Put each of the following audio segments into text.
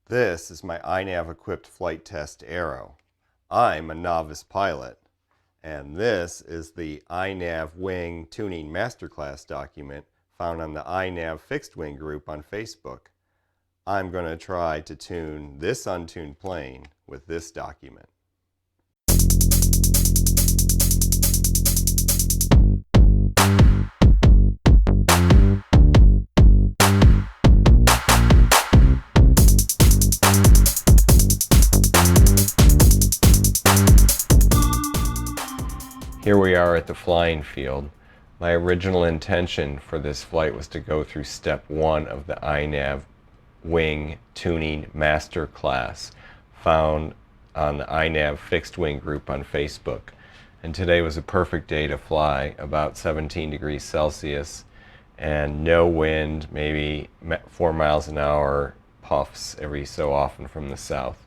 This is my iNav equipped FliteTest Arrow. I'm a novice pilot, and this is the iNav Wing Tuning Masterclass document found on the iNav Fixed Wing group on Facebook. I'm going to try to tune this untuned plane with this document. Here we are at the flying field. My original intention for this flight was to go through step 1 of the iNav Wing Tuning Masterclass found on the iNav Fixed Wing group on Facebook. And today was a perfect day to fly, about 17 degrees Celsius and no wind, maybe 4 miles an hour puffs every so often from the south.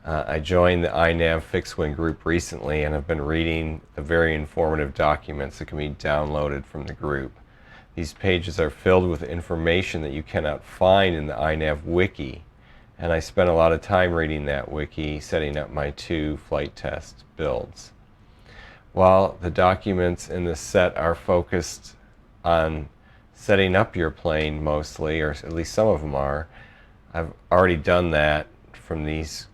I joined the iNav Fixed Wing group recently and have been reading the very informative documents that can be downloaded from the group. These pages are filled with information that you cannot find in the iNav wiki, and I spent a lot of time reading that wiki, setting up my 2 flight test builds. While the documents in this set are focused on setting up your plane mostly, or at least some of them are, I've already done that from these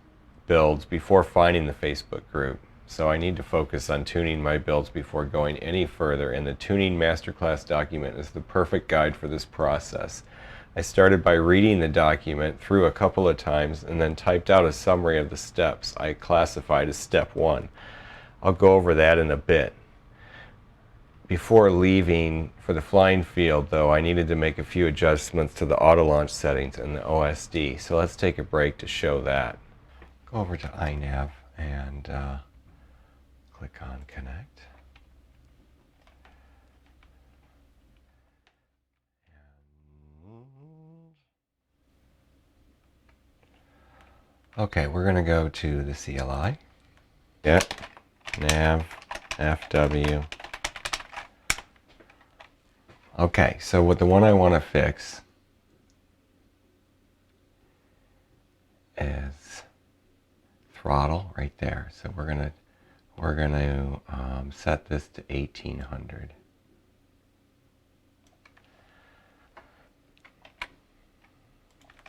builds before finding the Facebook group. So I need to focus on tuning my builds before going any further, and the Tuning Masterclass document is the perfect guide for this process. I started by reading the document through a couple of times and then typed out a summary of the steps I classified as step 1. I'll go over that in a bit. Before leaving for the flying field, though, I needed to make a few adjustments to the auto launch settings and the OSD, so let's take a break to show that. Go over to iNav and click on Connect. Okay, we're going to go to the CLI. Get nav FW. Okay, so what the one I want to fix is throttle right there. So we're gonna set this to 1800.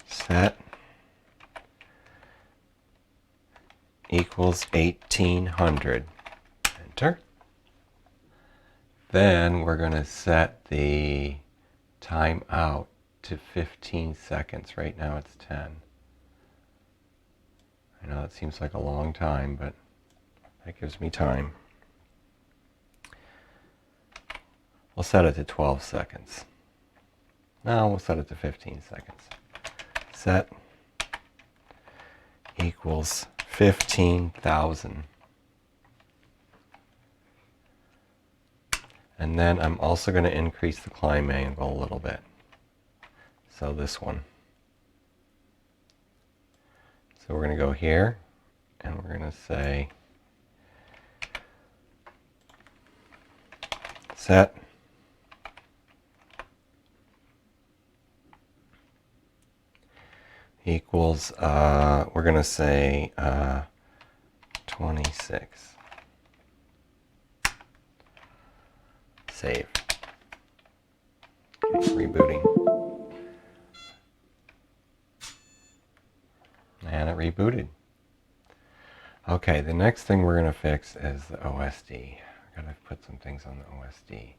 Set equals 1800. Enter. Then we're going to set the time out to 15 seconds. Right now it's 10. I know that seems like a long time, but that gives me time. We'll set it to 12 seconds. Now we'll set it to 15 seconds. Set equals 15,000. And then I'm also going to increase the climb angle a little bit. So this one. So we're going to go here, and we're going to say set equals, we're going to say 26. Save. Rebooting. And it rebooted. Okay, the next thing we're going to fix is the OSD. I've got to put some things on the OSD.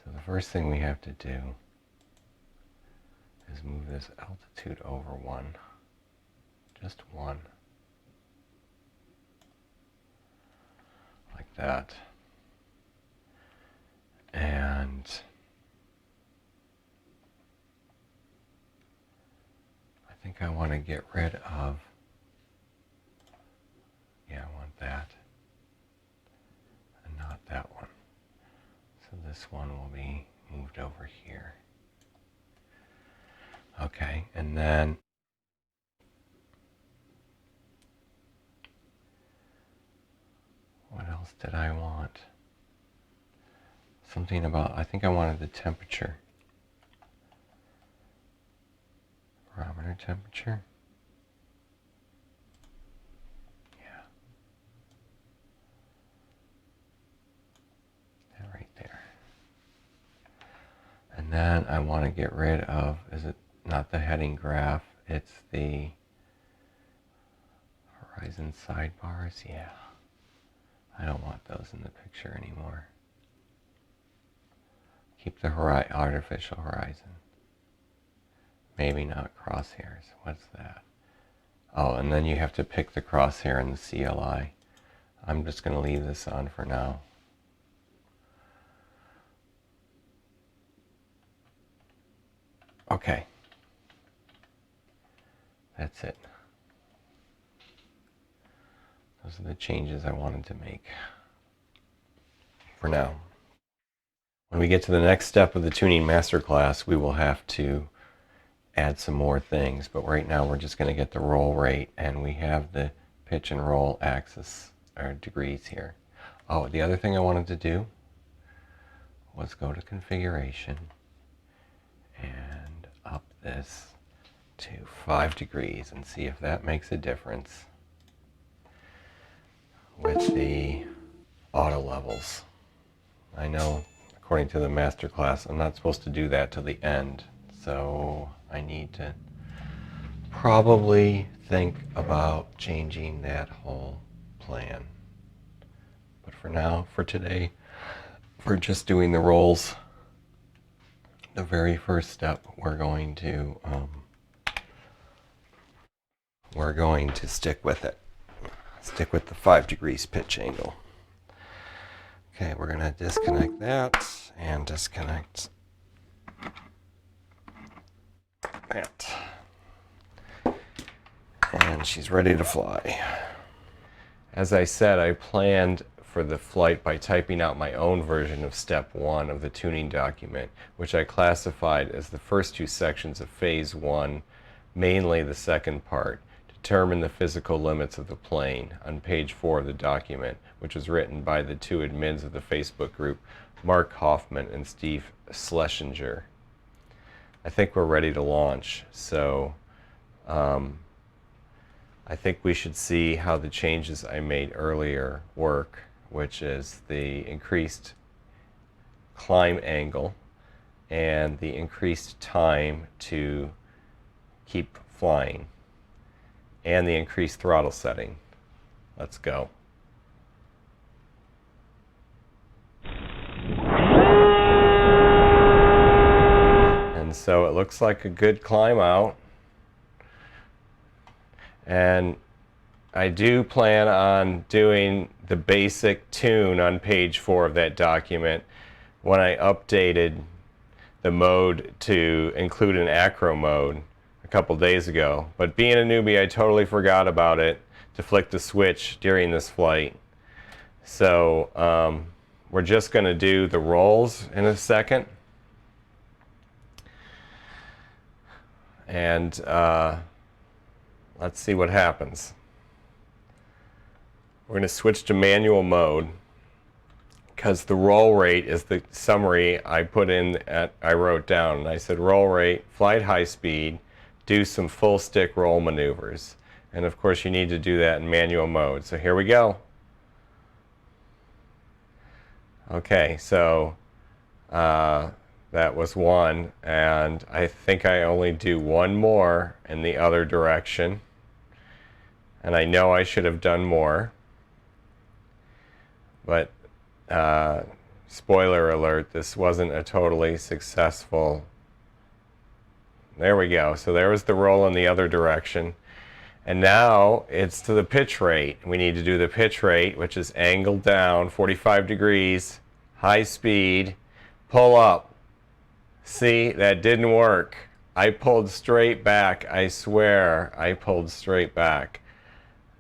So the first thing we have to do is move this altitude over 1. Just 1. Like that. And I think I want to get rid of, I want that and not that one. So this one will be moved over here. Okay, and then what else did I want? Something about, I think I wanted the temperature. Barometer temperature. And then I want to get rid of, is it not the heading graph, it's the horizon sidebars? Yeah. I don't want those in the picture anymore. Keep the artificial horizon. Maybe not crosshairs. What's that? Oh, and then you have to pick the crosshair and the CLI. I'm just going to leave this on for now. Okay. That's it. Those are the changes I wanted to make for now. When we get to the next step of the tuning masterclass, we will have to add some more things, but right now we're just going to get the roll rate, and we have the pitch and roll axis or degrees here. Oh, the other thing I wanted to do was go to configuration and up this to 5 degrees and see if that makes a difference with the auto levels. I know according to the masterclass I'm not supposed to do that till the end, so I need to probably think about changing that whole plan. But for now, for today, for just doing the rolls, the very first step, we're going to stick with it. Stick with the 5 degrees pitch angle. Okay, we're going to disconnect that and disconnect that. And she's ready to fly. As I said, I planned for the flight by typing out my own version of step 1 of the tuning document, which I classified as the first 2 sections of phase 1, mainly the second part, determine the physical limits of the plane, on page 4 of the document, which was written by the 2 admins of the Facebook group, Mark Hoffman and Steve Schlesinger. I think we're ready to launch, so I think we should see how the changes I made earlier work, which is the increased climb angle and the increased time to keep flying and the increased throttle setting. Let's go. And so it looks like a good climb out. And I do plan on doing the basic tune on page 4 of that document when I updated the mode to include an acro mode a couple days ago. But being a newbie, I totally forgot about it to flick the switch during this flight. So we're just going to do the rolls in a second. And let's see what happens. We're going to switch to manual mode because the roll rate is the summary I put in I wrote down. I said roll rate, flight high speed, do some full stick roll maneuvers. And of course you need to do that in manual mode. So here we go. Okay, so that was 1, and I think I only do 1 more in the other direction. And I know I should have done more. But spoiler alert, this wasn't a totally successful. There we go. So there was the roll in the other direction. And now it's to the pitch rate. We need to do the pitch rate, which is angled down 45 degrees, high speed, pull up. See, that didn't work. I pulled straight back. I swear I pulled straight back.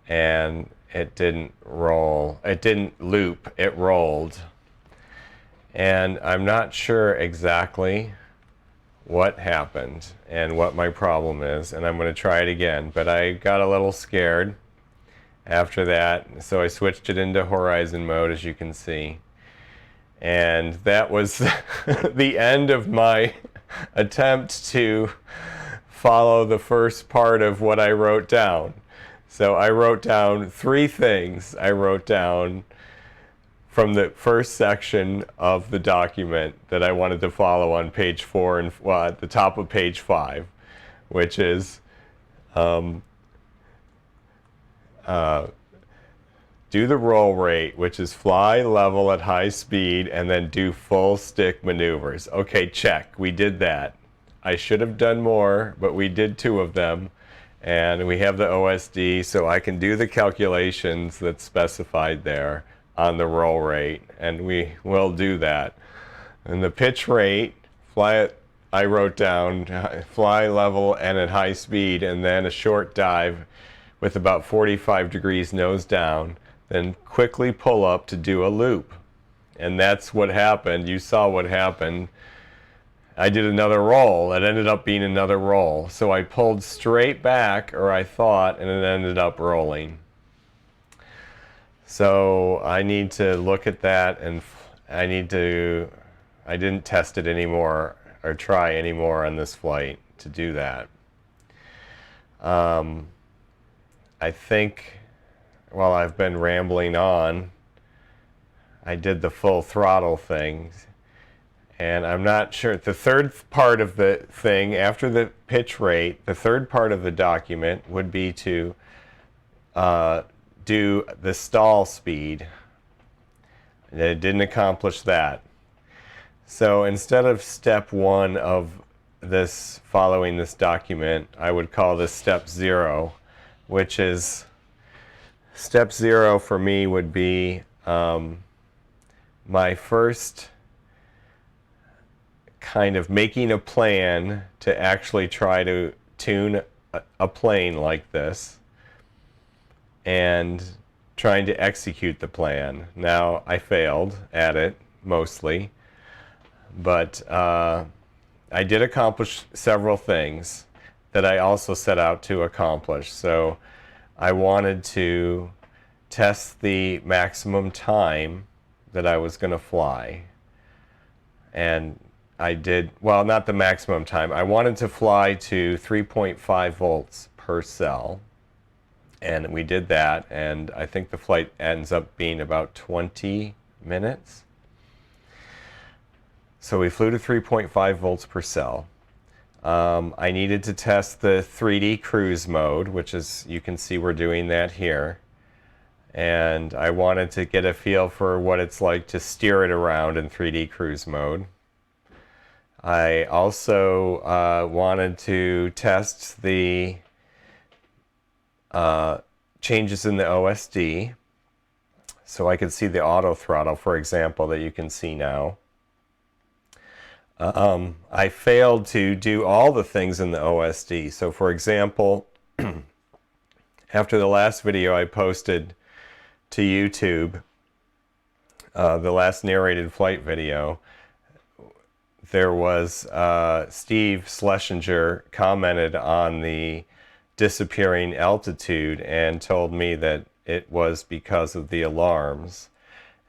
And it didn't roll. It didn't loop. It rolled. And I'm not sure exactly what happened and what my problem is, and I'm going to try it again. But I got a little scared after that, so I switched it into horizon mode, as you can see. And that was the end of my attempt to follow the first part of what I wrote down. So I wrote down 3 things. I wrote down from the first section of the document that I wanted to follow on page 4 and at the top of page 5, which is do the roll rate, which is fly level at high speed and then do full stick maneuvers. Okay, check. We did that. I should have done more, but we did 2 of them. And we have the OSD, so I can do the calculations that's specified there on the roll rate, and we will do that. And the pitch rate, I wrote down fly level and at high speed, and then a short dive with about 45 degrees nose down, then quickly pull up to do a loop. And that's what happened. You saw what happened. I did another roll. It ended up being another roll. So I pulled straight back, or I thought, and it ended up rolling. So I need to look at that, and I didn't test it anymore or try anymore on this flight to do that. I think while I've been rambling on, I did the full throttle thing. And I'm not sure. The third part of the thing, after the pitch rate, the third part of the document would be to do the stall speed. And it didn't accomplish that. So instead of step 1 of this, following this document, I would call this step 0, which is, step 0 for me would be my first kind of making a plan to actually try to tune a plane like this and trying to execute the plan. Now, I failed at it mostly, but I did accomplish several things that I also set out to accomplish. So I wanted to test the maximum time that I was going to fly. And I did, well, not the maximum time. I wanted to fly to 3.5 volts per cell. And we did that, and I think the flight ends up being about 20 minutes. So we flew to 3.5 volts per cell. I needed to test the 3D cruise mode, which is, you can see we're doing that here. And I wanted to get a feel for what it's like to steer it around in 3D cruise mode. I also wanted to test the changes in the OSD, so I could see the auto throttle, for example, that you can see now. I failed to do all the things in the OSD. So for example, after the last video I posted to YouTube, the last narrated flight video, there was Steve Schlesinger commented on the disappearing altitude and told me that it was because of the alarms.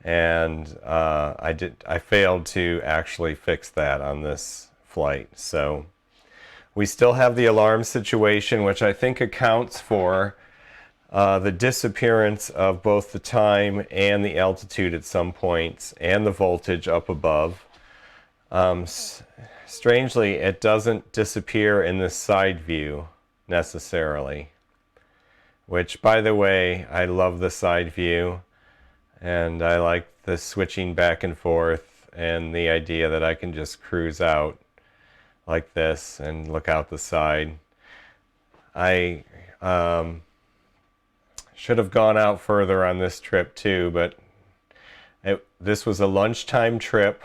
And I failed to actually fix that on this flight. So we still have the alarm situation, which I think accounts for the disappearance of both the time and the altitude at some points, and the voltage up above. Strangely, it doesn't disappear in this side view necessarily, which, by the way, I love the side view, and I like the switching back and forth and the idea that I can just cruise out like this and look out the side. I should have gone out further on this trip too, but this was a lunchtime trip.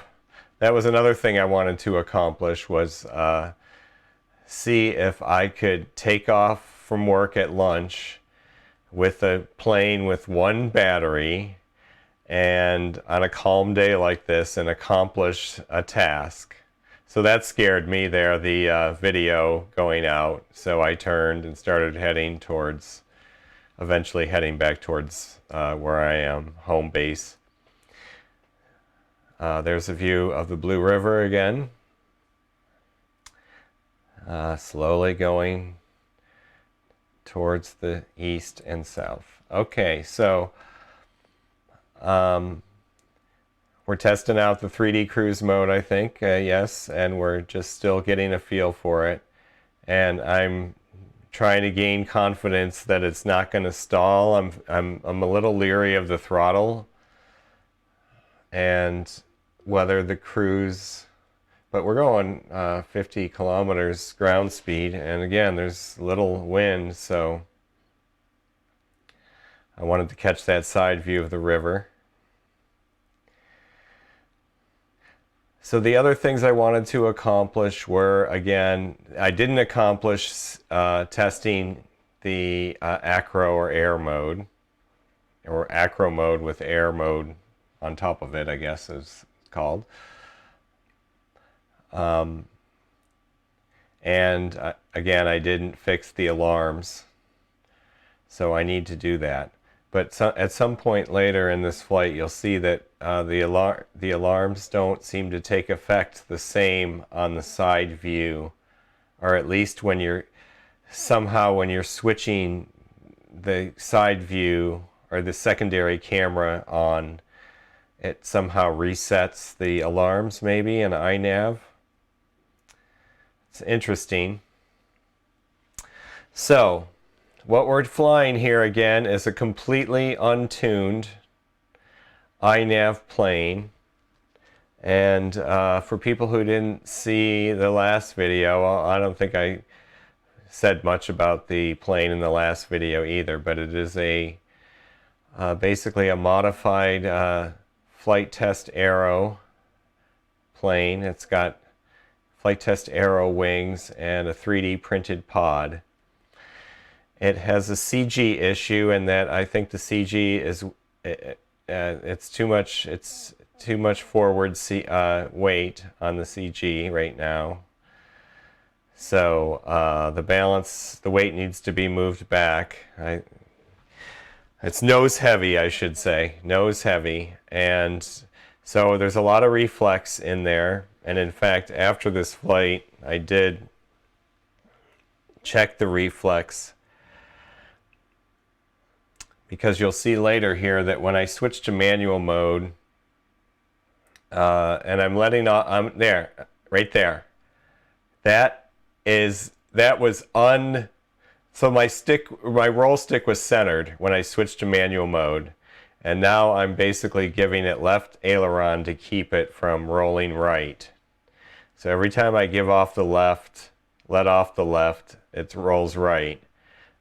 That was another thing I wanted to accomplish, was see if I could take off from work at lunch with a plane with 1 battery and on a calm day like this and accomplish a task. So that scared me there, the video going out. So I turned and started heading towards, eventually heading back towards where I am, home base. There's a view of the Blue River again. Slowly going towards the east and south. Okay, so We're testing out the 3D cruise mode, I think, yes, and we're just still getting a feel for it. And I'm trying to gain confidence that it's not going to stall. I'm a little leery of the throttle and whether the cruise, but we're going 50 kilometers ground speed, and again, there's little wind, so I wanted to catch that side view of the river. So the other things I wanted to accomplish were, again, I didn't accomplish testing the acro or air mode, or acro mode with air mode on top of it, I guess is called. And again, I didn't fix the alarms, so I need to do that. But at some point later in this flight, you'll see that the alarms don't seem to take effect the same on the side view, or at least when you're switching the side view or the secondary camera on, it somehow resets the alarms maybe in iNav. It's interesting. So what we're flying here again is a completely untuned iNav plane. And for people who didn't see the last video, I don't think I said much about the plane in the last video either, but it is a basically a modified FliteTest Arrow plane. It's got FliteTest Arrow wings and a 3D printed pod. It has a CG issue in that I think the CG is it's too much forward weight on the CG right now. So the weight needs to be moved back. It's nose heavy, I should say, nose heavy, and so there's a lot of reflex in there. And in fact, after this flight, I did check the reflex, because you'll see later here that when I switch to manual mode, and I'm letting off, I'm there, right there. So my roll stick was centered when I switched to manual mode, and now I'm basically giving it left aileron to keep it from rolling right. So every time I give off the left, let off the left, it rolls right.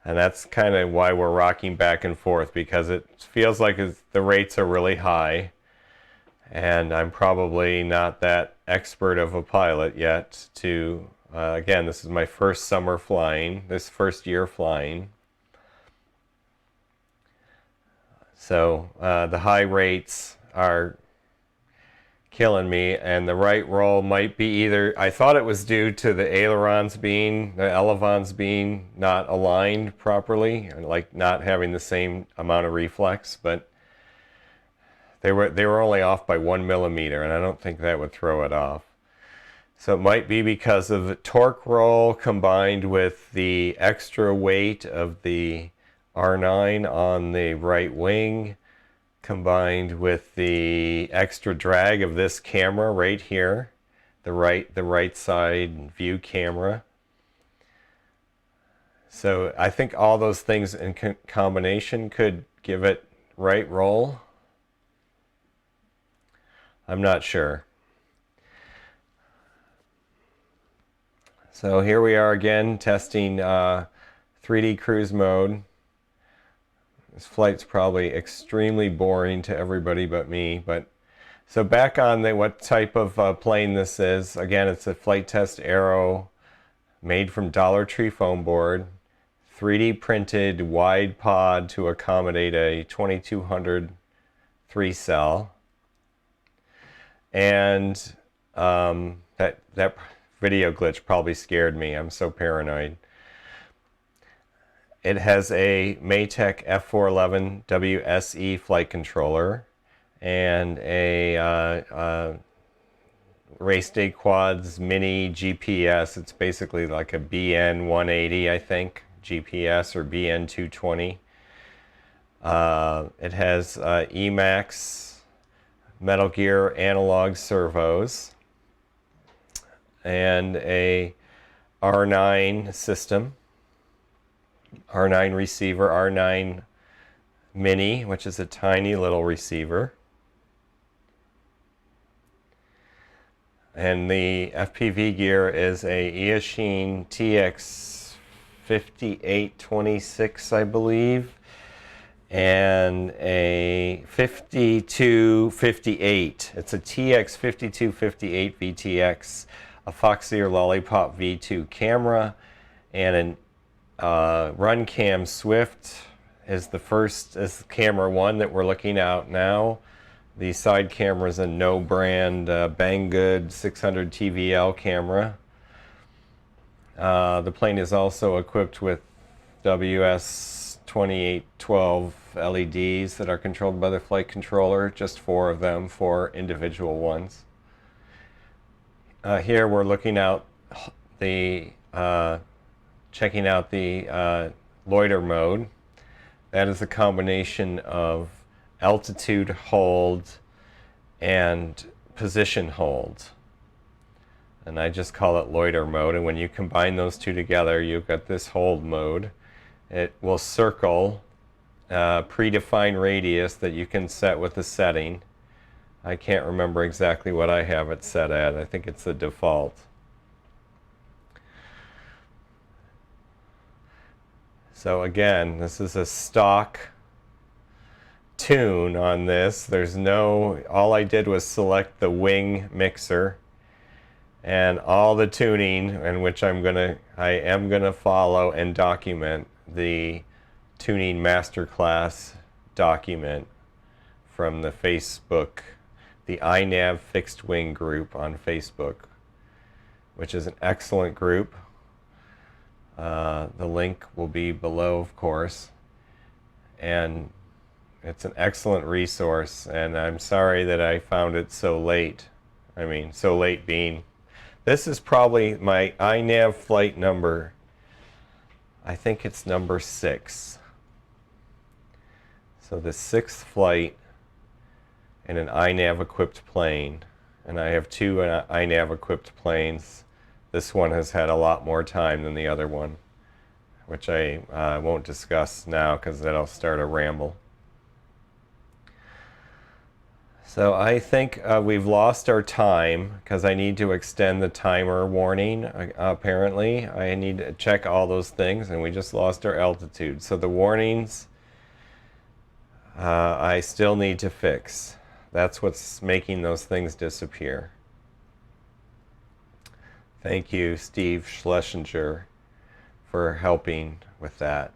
And that's kind of why we're rocking back and forth, because it feels like the rates are really high. And I'm probably not that expert of a pilot yet to, again, this is my first summer flying, this first year flying. So the high rates are killing me, and the right roll might be either, I thought it was due to the ailerons being, the elevons being not aligned properly, like not having the same amount of reflex, but they were only off by 1 millimeter, and I don't think that would throw it off. So it might be because of the torque roll combined with the extra weight of the R9 on the right wing, combined with the extra drag of this camera right here, the right side view camera. So I think all those things in combination could give it right roll. I'm not sure. So here we are again testing 3D cruise mode. This flight's probably extremely boring to everybody but me, but so back on what type of plane this is. Again, it's a FliteTest Arrow made from Dollar Tree foam board, 3D printed wide pod to accommodate a 2200 3-cell. And that video glitch probably scared me. I'm so paranoid. It has a Matek F411 WSE flight controller and a Race Day Quads mini GPS. It's basically like a BN180, I think, GPS, or BN220. It has Emax Metal Gear analog servos, and a R9 system, R9 receiver, R9 Mini, which is a tiny little receiver. And the FPV gear is a Eachine TX5826, I believe, and a 5258. It's a TX5258 VTX, a Foxy or Lollipop V2 camera, and a RunCam Swift is the first, is camera one that we're looking at now. The side camera is a no brand Banggood 600 TVL camera. The plane is also equipped with WS2812 LEDs that are controlled by the flight controller, just 4 of them, 4 individual ones. Here we're looking out the, checking out the loiter mode. That is a combination of altitude hold and position hold. And I just call it loiter mode. And when you combine those two together, you've got this hold mode. It will circle a predefined radius that you can set with the setting. I can't remember exactly what I have it set at. I think it's the default. So again, this is a stock tune on this. There's no, all I did was select the wing mixer, and all the tuning, in which I am gonna follow and document the tuning masterclass document from the Facebook, the iNav fixed wing group on Facebook, which is an excellent group. The link will be below, of course, and it's an excellent resource, and I'm sorry that I found it so late. I mean, so late being, this is probably my iNav flight number. I think it's number 6. So the 6th flight in an iNav equipped plane, and I have 2 iNav equipped planes. This one has had a lot more time than the other one, which I won't discuss now because that'll start a ramble. So I think we've lost our time because I need to extend the timer warning. Apparently, I need to check all those things, and we just lost our altitude. So the warnings I still need to fix. That's what's making those things disappear. Thank you, Steve Schlesinger, for helping with that.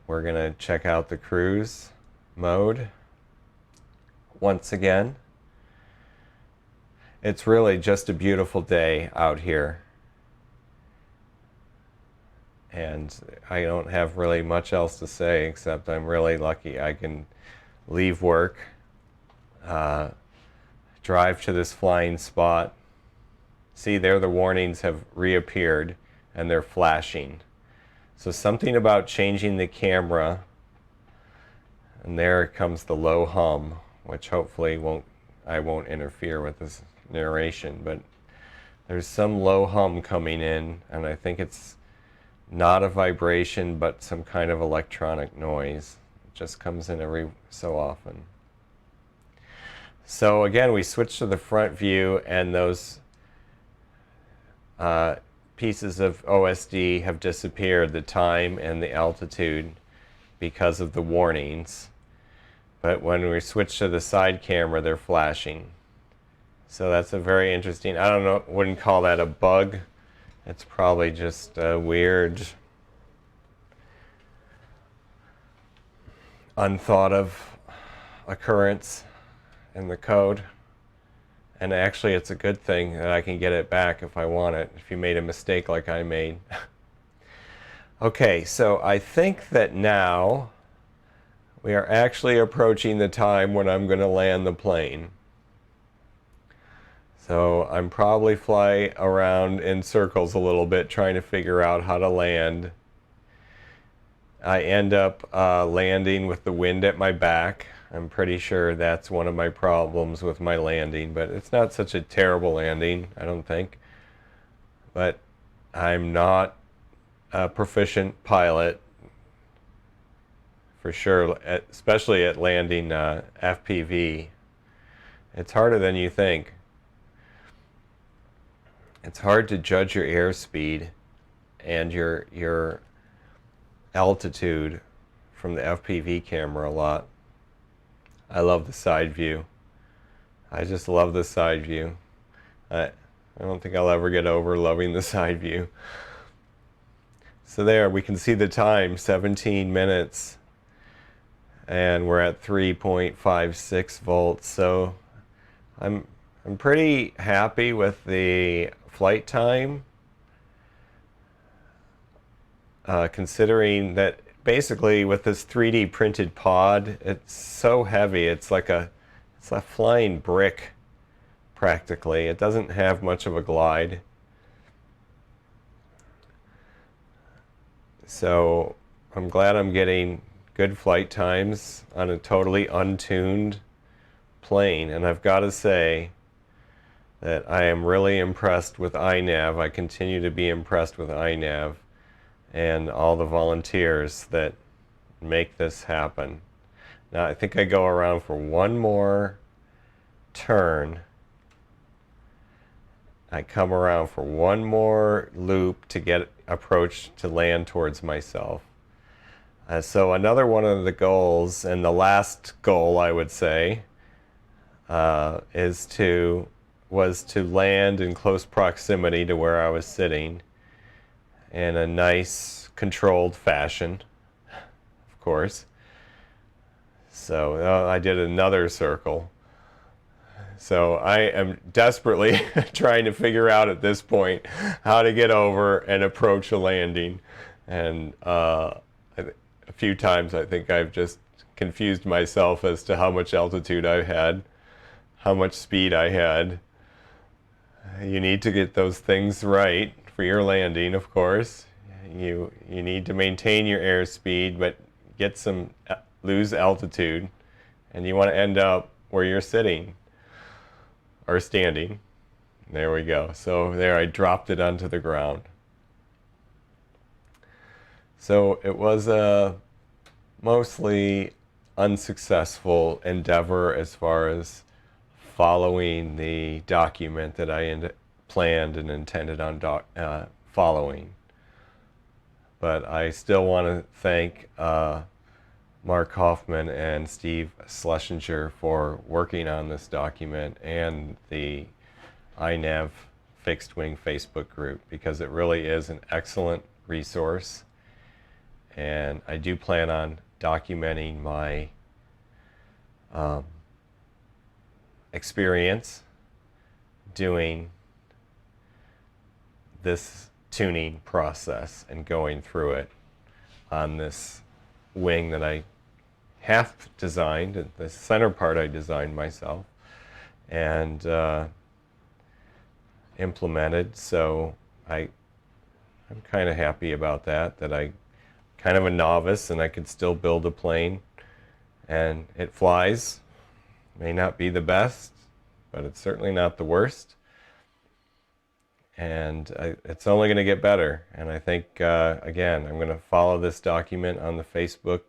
We're going to check out the cruise mode once again. It's really just a beautiful day out here. And I don't have really much else to say except I'm really lucky I can leave work, drive to this flying spot. See, there the warnings have reappeared and they're flashing. So something about changing the camera, and there comes the low hum, which hopefully I won't interfere with this narration, but there's some low hum coming in, and I think it's not a vibration but some kind of electronic noise. It just comes in every so often. So again, we switch to the front view, and those pieces of OSD have disappeared, the time and the altitude, because of the warnings. But when we switch to the side camera, they're flashing. So that's a very interesting, I don't know, wouldn't call that a bug. It's probably just a weird, unthought of occurrence in the code. And actually, it's a good thing that I can get it back if I want it, if you made a mistake like I made. Okay, so I think that now we are actually approaching the time when I'm going to land the plane. So I'm probably fly around in circles a little bit trying to figure out how to land. I end up landing with the wind at my back. I'm pretty sure that's one of my problems with my landing, but it's not such a terrible landing, I don't think. But I'm not a proficient pilot, for sure, especially at landing FPV. It's harder than you think. It's hard to judge your airspeed and your altitude from the FPV camera a lot. I love the side view. I just love the side view. I don't think I'll ever get over loving the side view. So there, we can see the time, 17 minutes. And we're at 3.56 volts. So I'm pretty happy with the flight time. Considering that basically with this 3D printed pod, it's so heavy. It's a flying brick practically. It doesn't have much of a glide. So I'm glad I'm getting good flight times on a totally untuned plane. And I've got to say that I am really impressed with iNav. I continue to be impressed with iNav and all the volunteers that make this happen. Now I think I go around for one more turn. I come around for one more loop to get approach to land towards myself. So another one of the goals, and the last goal I would say, was to land in close proximity to where I was sitting in a nice controlled fashion, of course. So I did another circle. So I am desperately trying to figure out at this point how to get over and approach a landing. And a few times I think I've just confused myself as to how much altitude I had, how much speed I had. You need to get those things right for your landing, of course. You need to maintain your airspeed, but lose altitude, and you want to end up where you're sitting or standing. There we go. So there, I dropped it onto the ground. So it was a mostly unsuccessful endeavor as far as following the document that I planned and intended on following. But I still want to thank Mark Hoffman and Steve Schlesinger for working on this document and the iNav Fixed Wing Facebook group, because it really is an excellent resource. And I do plan on documenting my experience doing this tuning process and going through it on this wing that I half designed. The center part I designed myself and implemented. So I'm kind of happy about that I kind of a novice and I could still build a plane, and it flies. May not be the best, but it's certainly not the worst. And it's only going to get better. And I think, again, I'm going to follow this document on the Facebook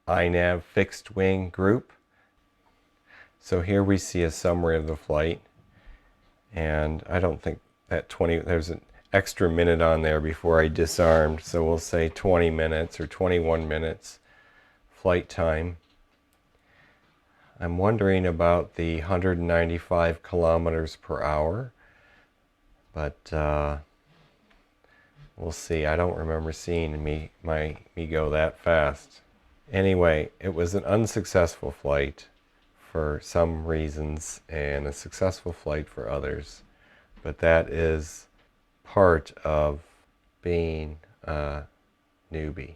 iNav Fixed Wing group. So here we see a summary of the flight. And I don't think that there's an extra minute on there before I disarmed. So we'll say 20 minutes or 21 minutes flight time. I'm wondering about the 195 kilometers per hour. But we'll see. I don't remember seeing me go that fast. Anyway, it was an unsuccessful flight for some reasons and a successful flight for others. But that is part of being a newbie.